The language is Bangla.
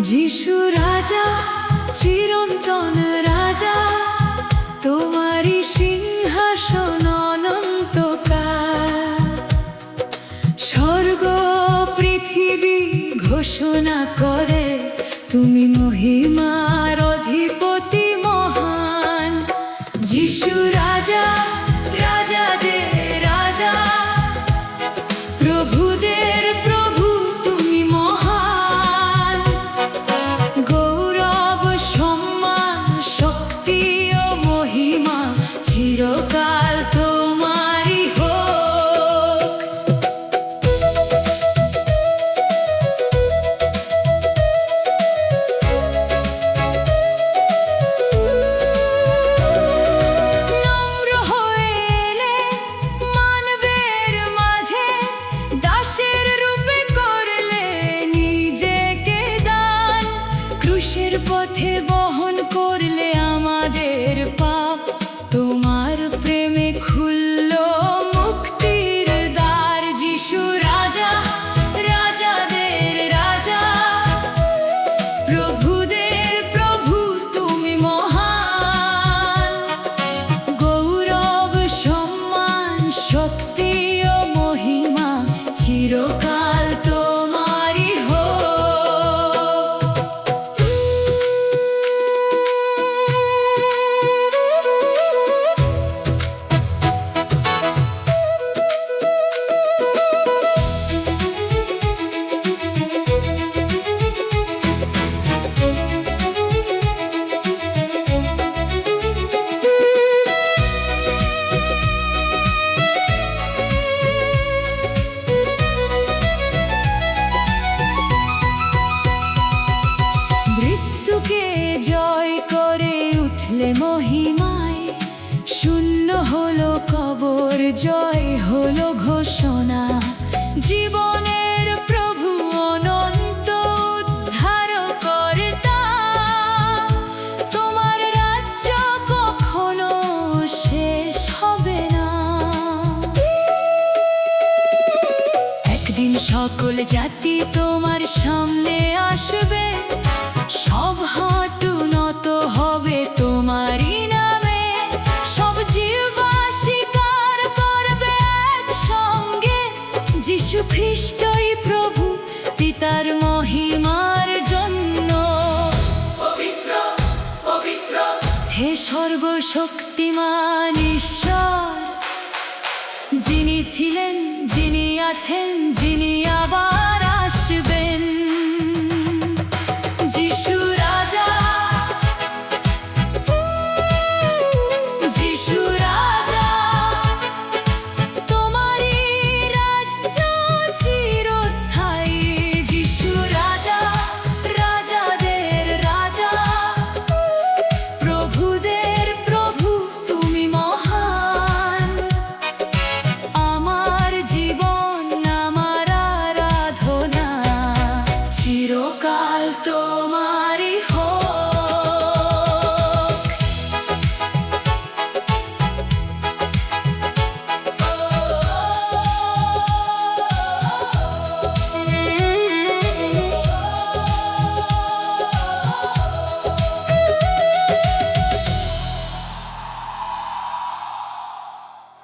যিশু রাজা, চিরন্তন রাজা, তোমারই সিংহাসন অনন্তকাল। স্বর্গ পৃথিবী ঘোষণা করে, তুমি মহিমার অধিপতি মহান। যিশু রাজা, রাজাদের রাজা, প্রভুদের প্রভু, তুমি মহান। গৌরব, সম্মান, শক্তি ও মহিমা চিরকাল তোমারই হোক। নম্র হয়ে এলে মানবের মাঝে, দাসের রূপে করলে নিজেকে দান। ক্রুশের পথে বহন করলে আমাদের পাপ, তোমার প্রেমে খুলল মুক্তির দ্বার। যিশু রাজা, রাজাদের রাজা, প্রভুদের প্রভু, তুমি মহান। গৌরব, সম্মান, শক্তি ও মহিমা চিরকাল তোমারই হোক। মৃত্যুকে জয় করে উঠলে মহিমায়, শূন্য হলো কবর, জয় হলো ঘোষণা। জীবনের প্রভু, অনন্ত উদ্ধারকর্তা, তোমার রাজ্য কখনো শেষ হবে না। একদিন সকল জাতি তোমার সামনে আসবে, সব হাঁটু নত হবে তোমারই নামে। সব জিহ্বা স্বীকার করবে একসঙ্গে, যিশু খ্রিস্টই প্রভু, পিতার মহিমার জন্য। পবিত্র, পবিত্র হে সর্বশক্তিমান ঈশ্বর, যিনি ছিলেন, যিনি আছেন, যিনি আবার